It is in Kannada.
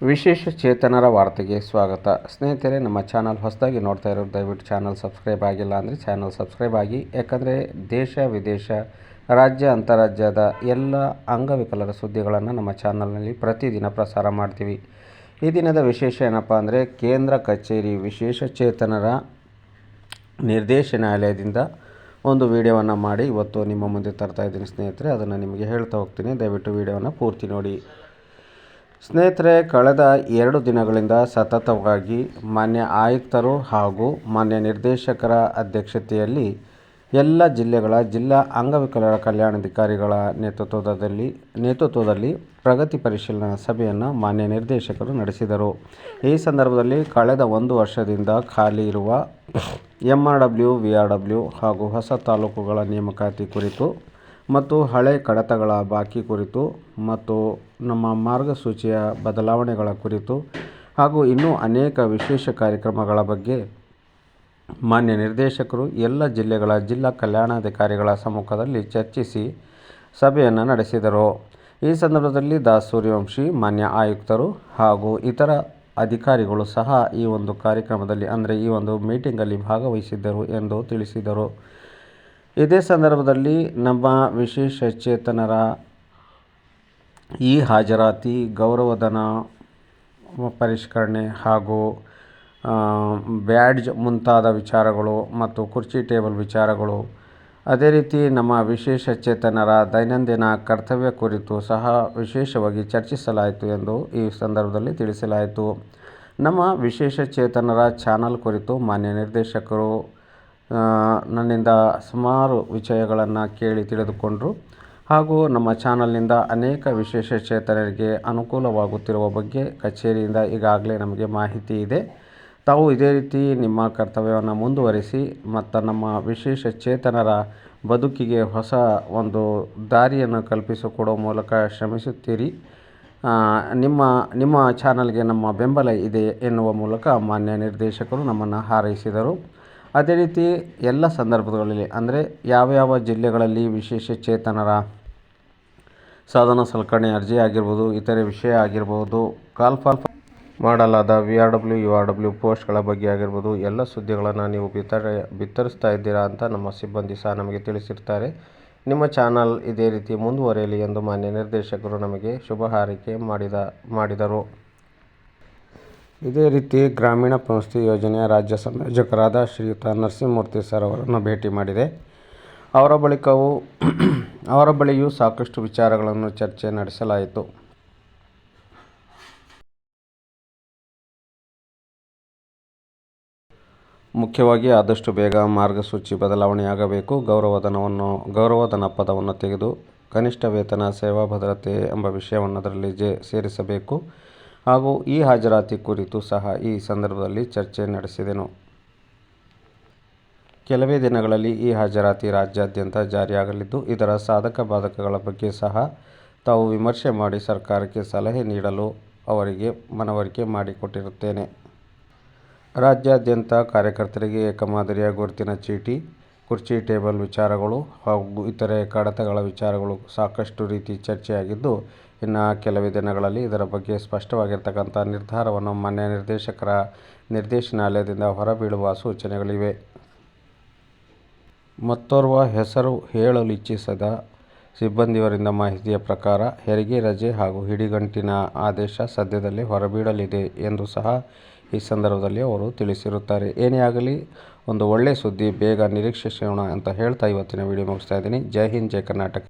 ವಿಶೇಷ ಚೇತನರ ವಾರ್ತೆಗೆ ಸ್ವಾಗತ. ಸ್ನೇಹಿತರೆ, ನಮ್ಮ ಚಾನಲ್ ಹೊಸದಾಗಿ ನೋಡ್ತಾ ಇರೋರು ದಯವಿಟ್ಟು ಚಾನಲ್ ಸಬ್ಸ್ಕ್ರೈಬ್ ಆಗಿಲ್ಲ ಅಂದರೆ ಚಾನಲ್ ಸಬ್ಸ್ಕ್ರೈಬ್ ಆಗಿ. ಯಾಕಂದರೆ ದೇಶ ವಿದೇಶ ರಾಜ್ಯ ಅಂತಾರಾಜ್ಯದ ಎಲ್ಲ ಅಂಗವಿಕಲರ ಸುದ್ದಿಗಳನ್ನು ನಮ್ಮ ಚಾನಲ್ನಲ್ಲಿ ಪ್ರತಿದಿನ ಪ್ರಸಾರ ಮಾಡ್ತೀವಿ. ಈ ದಿನದ ವಿಶೇಷ ಏನಪ್ಪ ಅಂದರೆ, ಕೇಂದ್ರ ಕಚೇರಿ ವಿಶೇಷ ಚೇತನರ ನಿರ್ದೇಶನಾಲಯದಿಂದ ಒಂದು ವಿಡಿಯೋವನ್ನು ಮಾಡಿ ಇವತ್ತು ನಿಮ್ಮ ಮುಂದೆ ತರ್ತಾ ಇದ್ದೀನಿ ಸ್ನೇಹಿತರೆ. ಅದನ್ನು ನಿಮಗೆ ಹೇಳ್ತಾ ಹೋಗ್ತೀನಿ, ದಯವಿಟ್ಟು ವಿಡಿಯೋವನ್ನು ಪೂರ್ತಿ ನೋಡಿ. ಸ್ನೇಹಿತರೆ, ಕಳೆದ 2 ದಿನಗಳಿಂದ ಸತತವಾಗಿ ಮಾನ್ಯ ಆಯುಕ್ತರು ಹಾಗೂ ಮಾನ್ಯ ನಿರ್ದೇಶಕರ ಅಧ್ಯಕ್ಷತೆಯಲ್ಲಿ ಎಲ್ಲ ಜಿಲ್ಲೆಗಳ ಜಿಲ್ಲಾ ಅಂಗವಿಕಲರ ಕಲ್ಯಾಣಾಧಿಕಾರಿಗಳ ನೇತೃತ್ವದಲ್ಲಿ ಪ್ರಗತಿ ಪರಿಶೀಲನಾ ಸಭೆಯನ್ನು ಮಾನ್ಯ ನಿರ್ದೇಶಕರು ನಡೆಸಿದರು. ಈ ಸಂದರ್ಭದಲ್ಲಿ ಕಳೆದ 1 ವರ್ಷದಿಂದ ಖಾಲಿ ಇರುವ MRW, VRW ಹಾಗೂ ಹೊಸ ತಾಲೂಕುಗಳ ನೇಮಕಾತಿ ಕುರಿತು ಮತ್ತು ಹಳೆ ಕಡತಗಳ ಬಾಕಿ ಕುರಿತು ಮತ್ತು ನಮ್ಮ ಮಾರ್ಗಸೂಚಿಯ ಬದಲಾವಣೆಗಳ ಕುರಿತು ಹಾಗೂ ಇನ್ನೂ ಅನೇಕ ವಿಶೇಷ ಕಾರ್ಯಕ್ರಮಗಳ ಬಗ್ಗೆ ಮಾನ್ಯ ನಿರ್ದೇಶಕರು ಎಲ್ಲ ಜಿಲ್ಲೆಗಳ ಜಿಲ್ಲಾ ಕಲ್ಯಾಣಾಧಿಕಾರಿಗಳ ಸಮ್ಮುಖದಲ್ಲಿ ಚರ್ಚಿಸಿ ಸಭೆಯನ್ನು ನಡೆಸಿದರು. ಈ ಸಂದರ್ಭದಲ್ಲಿ ಸೂರ್ಯವಂಶಿ, ಮಾನ್ಯ ಆಯುಕ್ತರು ಹಾಗೂ ಇತರ ಅಧಿಕಾರಿಗಳು ಸಹ ಈ ಒಂದು ಕಾರ್ಯಕ್ರಮದಲ್ಲಿ ಅಂದರೆ ಈ ಒಂದು ಮೀಟಿಂಗಲ್ಲಿ ಭಾಗವಹಿಸಿದ್ದರು ಎಂದು ತಿಳಿಸಿದರು. ಇದೇ ಸಂದರ್ಭದಲ್ಲಿ ನಮ್ಮ ವಿಶೇಷ ಚೇತನರ ಈ ಹಾಜರಾತಿ, ಗೌರವಧನ ಪರಿಷ್ಕರಣೆ ಹಾಗೂ ಬ್ಯಾಡ್ಜ್ ಮುಂತಾದ ವಿಚಾರಗಳು ಮತ್ತು ಕುರ್ಚಿ ಟೇಬಲ್ ವಿಚಾರಗಳು, ಅದೇ ರೀತಿ ನಮ್ಮ ವಿಶೇಷ ಚೇತನರ ದೈನಂದಿನ ಕರ್ತವ್ಯ ಕುರಿತು ಸಹ ವಿಶೇಷವಾಗಿ ಚರ್ಚಿಸಲಾಯಿತು ಎಂದು ಈ ಸಂದರ್ಭದಲ್ಲಿ ತಿಳಿಸಲಾಯಿತು. ನಮ್ಮ ವಿಶೇಷ ಚೇತನರ ಚಾನಲ್ ಕುರಿತು ಮಾನ್ಯ ನಿರ್ದೇಶಕರು ನನ್ನಿಂದ ಸುಮಾರು ವಿಷಯಗಳನ್ನು ಕೇಳಿ ತಿಳಿದುಕೊಂಡರು ಹಾಗೂ ನಮ್ಮ ಚಾನಲ್ನಿಂದ ಅನೇಕ ವಿಶೇಷ ಚೇತನರಿಗೆ ಅನುಕೂಲವಾಗುತ್ತಿರುವ ಬಗ್ಗೆ ಕಚೇರಿಯಿಂದ ಈಗಾಗಲೇ ನಮಗೆ ಮಾಹಿತಿ ಇದೆ. ತಾವು ಇದೇ ರೀತಿ ನಿಮ್ಮ ಕರ್ತವ್ಯವನ್ನು ಮುಂದುವರಿಸಿ ಮತ್ತು ನಮ್ಮ ವಿಶೇಷ ಚೇತನರ ಬದುಕಿಗೆ ಹೊಸ ಒಂದು ದಾರಿಯನ್ನು ಕಲ್ಪಿಸಿಕೊಡುವ ಮೂಲಕ ಶ್ರಮಿಸುತ್ತೀರಿ. ನಿಮ್ಮ ಚಾನಲ್ಗೆ ನಮ್ಮ ಬೆಂಬಲ ಇದೆ ಎನ್ನುವ ಮೂಲಕ ಮಾನ್ಯ ನಿರ್ದೇಶಕರು ನಮ್ಮನ್ನು ಹಾರೈಸಿದರು. ಅದೇ ರೀತಿ ಎಲ್ಲ ಸಂದರ್ಭಗಳಲ್ಲಿ ಅಂದರೆ ಯಾವ ಜಿಲ್ಲೆಗಳಲ್ಲಿ ವಿಶೇಷ ಚೇತನರ ಸಾಧನ ಸಲಕರಣೆ ಅರ್ಜಿ ಆಗಿರ್ಬೋದು, ಇತರೆ ವಿಷಯ ಆಗಿರ್ಬೋದು, ಕಾಲ್ ಮಾಡಲಾದ VRW, URW ಪೋಸ್ಟ್ಗಳ ಬಗ್ಗೆ ಆಗಿರ್ಬೋದು, ಎಲ್ಲ ಸುದ್ದಿಗಳನ್ನು ನೀವು ಬಿತ್ತರಿಸ್ತಾ ಇದ್ದೀರಾ ಅಂತ ನಮ್ಮ ಸಿಬ್ಬಂದಿ ಸಹ ನಮಗೆ ತಿಳಿಸಿರ್ತಾರೆ. ನಿಮ್ಮ ಚಾನಲ್ ಇದೇ ರೀತಿ ಮುಂದುವರಿಯಲಿ ಎಂದು ಮಾನ್ಯ ನಿರ್ದೇಶಕರು ನಮಗೆ ಶುಭ ಹಾರೈಕೆ ಮಾಡಿದರು. ಇದೇ ರೀತಿ ಗ್ರಾಮೀಣ ಪಂಕ್ತಿ ಯೋಜನೆಯ ರಾಜ್ಯ ಸಂಯೋಜಕರಾದ ಶ್ರೀಯುತ ನರಸಿಂಹಮೂರ್ತಿ ಸರ್ ಅವರನ್ನು ಭೇಟಿ ಮಾಡಿದೆ. ಅವರ ಬಳಿಯೂ ಸಾಕಷ್ಟು ವಿಚಾರಗಳನ್ನು ಚರ್ಚೆ ನಡೆಸಲಾಯಿತು. ಮುಖ್ಯವಾಗಿ ಆದಷ್ಟು ಬೇಗ ಮಾರ್ಗಸೂಚಿ ಬದಲಾವಣೆಯಾಗಬೇಕು. ಗೌರವಧನ ಪದವನ್ನು ತೆಗೆದು ಕನಿಷ್ಠ ವೇತನ, ಸೇವಾ ಭದ್ರತೆ ಎಂಬ ವಿಷಯವನ್ನು ಅದರಲ್ಲಿ ಸೇರಿಸಬೇಕು ಹಾಗೂ ಈ ಹಾಜರಾತಿ ಕುರಿತು ಸಹ ಈ ಸಂದರ್ಭದಲ್ಲಿ ಚರ್ಚೆ ನಡೆಸಿದೆನು. ಕೆಲವೇ ದಿನಗಳಲ್ಲಿ ಈ ಹಾಜರಾತಿ ರಾಜ್ಯಾದ್ಯಂತ ಜಾರಿಯಾಗಲಿದ್ದು, ಇದರ ಸಾಧಕ ಬಾಧಕಗಳ ಬಗ್ಗೆ ಸಹ ತಾವು ವಿಮರ್ಶೆ ಮಾಡಿ ಸರ್ಕಾರಕ್ಕೆ ಸಲಹೆ ನೀಡಲು ಅವರಿಗೆ ಮನವರಿಕೆ ಮಾಡಿಕೊಟ್ಟಿರುತ್ತೇನೆ. ರಾಜ್ಯಾದ್ಯಂತ ಕಾರ್ಯಕರ್ತರಿಗೆ ಏಕಮಾದರಿಯ ಗುರುತಿನ ಚೀಟಿ, ಕುರ್ಚಿ ಟೇಬಲ್ ವಿಚಾರಗಳು ಹಾಗೂ ಇತರೆ ಕಡತಗಳ ವಿಚಾರಗಳು ಸಾಕಷ್ಟು ರೀತಿ ಚರ್ಚೆಯಾಗಿದ್ದು, ಇನ್ನು ಕೆಲವೇ ದಿನಗಳಲ್ಲಿ ಇದರ ಬಗ್ಗೆ ಸ್ಪಷ್ಟವಾಗಿರ್ತಕ್ಕಂಥ ನಿರ್ಧಾರವನ್ನು ಮಾನ್ಯ ನಿರ್ದೇಶಕರ ನಿರ್ದೇಶನಾಲಯದಿಂದ ಹೊರಬೀಳುವ ಸೂಚನೆಗಳಿವೆ. ಮತ್ತೋರ್ವ ಹೆಸರು ಹೇಳಲಿಚ್ಛಿಸದ ಸಿಬ್ಬಂದಿಯವರಿಂದ ಮಾಹಿತಿಯ ಪ್ರಕಾರ ಹೆರಿಗೆ ರಜೆ ಹಾಗೂ ಹಿಡಿಗಂಟಿನ ಆದೇಶ ಸದ್ಯದಲ್ಲೇ ಹೊರಬೀಳಲಿದೆ ಎಂದು ಸಹ ಈ ಸಂದರ್ಭದಲ್ಲಿ ಅವರು ತಿಳಿಸಿರುತ್ತಾರೆ. ಏನೇ ಆಗಲಿ, ಒಂದು ಒಳ್ಳೆಯ ಸುದ್ದಿ ಬೇಗ ನಿರೀಕ್ಷಿಸೋಣ ಅಂತ ಹೇಳ್ತಾ ಇವತ್ತಿನ ವಿಡಿಯೋ ಮುಗಿಸ್ತಾ ಇದ್ದೀನಿ. ಜೈ ಹಿಂದ್, ಜೈ ಕರ್ನಾಟಕ.